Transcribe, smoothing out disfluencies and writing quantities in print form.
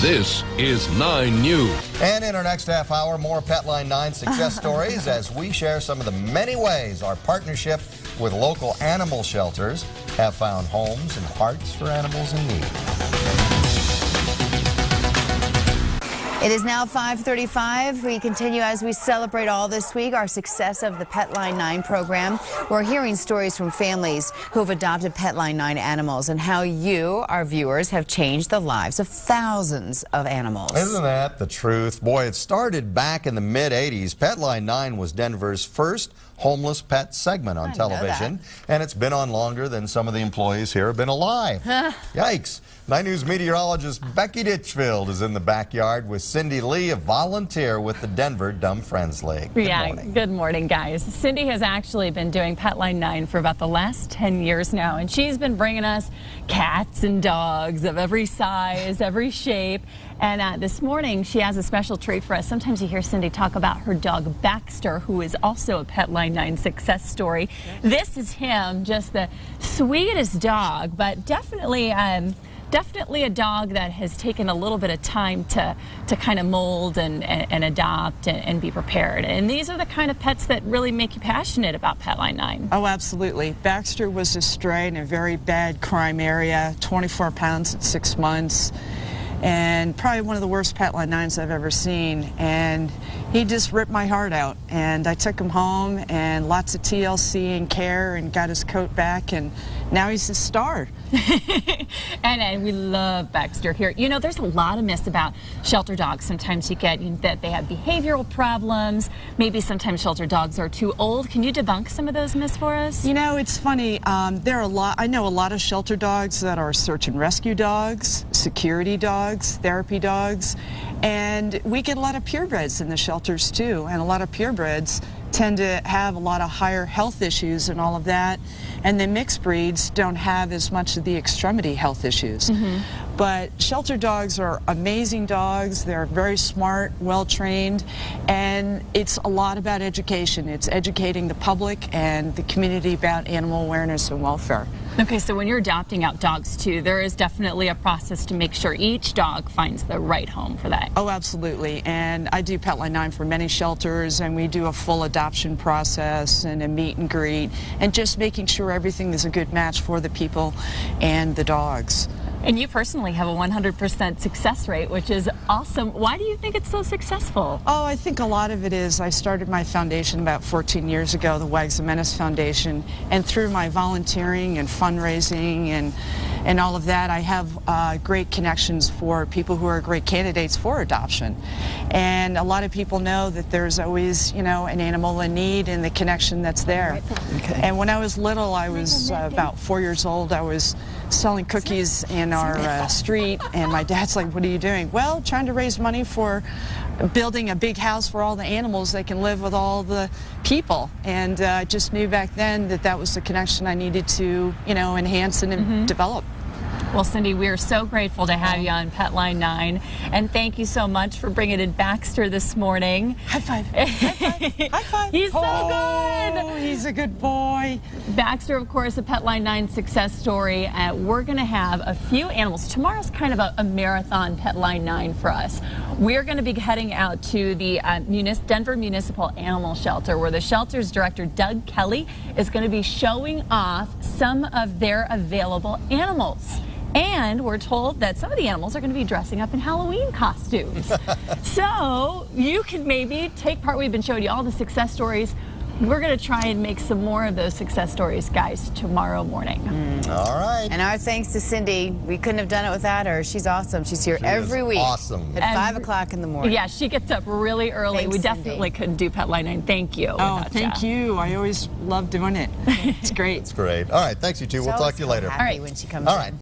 This is 9 News. And in our next half hour, more Petline 9 success stories as we share some of the many ways our partnership with local animal shelters have found homes and hearts for animals in need. It is now 5:35. We continue as we celebrate all this week our success of the Petline 9 program. We're hearing stories from families who have adopted Petline 9 animals and how you, our viewers, have changed the lives of thousands of animals. Isn't that the truth? Boy, it started back in the mid-'80s. Petline 9 was Denver's first homeless pet segment on television, and it's been on longer than some of the employees here have been alive. Yikes. 9 News meteorologist Becky Ditchfield is in the backyard with Cindy Lee, a volunteer with the Denver Dumb Friends League. Good morning. Good morning, guys. Cindy has actually been doing Petline 9 for about the last 10 years now, and she's been bringing us cats and dogs of every size, every shape. And this morning, she has a special treat for us. Sometimes you hear Cindy talk about her dog, Baxter, who is also a Petline 9 success story. This is him, just the sweetest dog, but definitely a dog that has taken a little bit of time to kind of mold and adopt and be prepared. And these are the kind of pets that really make you passionate about Petline 9. Oh, absolutely. Baxter was a stray in a very bad crime area, 24 pounds at 6 months. And probably one of the worst Petline 9s I've ever seen. And he just ripped my heart out. And I took him home, and lots of TLC and care, and got his coat back, and now he's a star. and we love Baxter here. You know, there's a lot of myths about shelter dogs. Sometimes you get that they have behavioral problems. Maybe sometimes shelter dogs are too old. Can you debunk some of those myths for us? You know, it's funny. I know a lot of shelter dogs that are search and rescue dogs, security dogs, therapy dogs, and we get a lot of purebreds in the shelters too, and a lot of purebreds tend to have a lot of higher health issues and all of that, and the mixed breeds don't have as much of the extremity health issues. But shelter dogs are amazing dogs. They're very smart, well trained, and it's a lot about education. It's educating the public and the community about animal awareness and welfare. Okay, so when you're adopting out dogs too, there is definitely a process to make sure each dog finds the right home for that. Oh, absolutely. And I do Petline 9 for many shelters, and we do a full adoption process and a meet and greet, and just making sure everything is a good match for the people and the dogs. And you personally have a 100% success rate, which is awesome. Why do you think it's so successful? Oh, I think a lot of it is I started my foundation about 14 years ago, the Wags and Menace Foundation, and through my volunteering and fundraising and all of that, I have great connections for people who are great candidates for adoption. And a lot of people know that there's always, you know, an animal in need and the connection that's there. Okay. And when I was little, I was about 4 years old, I was selling cookies in our street, and my dad's like, "What are you doing?" "Well, trying to raise money for building a big house for all the animals that can live with all the people." And I just knew back then that that was the connection I needed to, you know, enhance and develop. Well, Cindy, we are so grateful to have you on Petline 9, and thank you so much for bringing in Baxter this morning. High five. High five. High five. He's so good. He's a good boy. Baxter, of course, a Petline 9 success story. We're going to have a few animals. Tomorrow's kind of a marathon Petline 9 for us. We're going to be heading out to the Denver Municipal Animal Shelter, where the shelter's director, Doug Kelly, is going to be showing off some of their available animals. And we're told that some of the animals are going to be dressing up in Halloween costumes. So you can maybe take part. We've been showing you all the success stories. We're going to try and make some more of those success stories, guys, tomorrow morning. All right. And our thanks to Cindy. We couldn't have done it without her. She's awesome. She's here every week. Awesome. At 5 o'clock in the morning. Yeah, she gets up really early. Thanks, we definitely couldn't do Petline 9. Thank you. Oh, thank you. I always love doing it. It's great. It's great. All right. Thanks, you two. We'll talk to you later. All right. When she comes All right.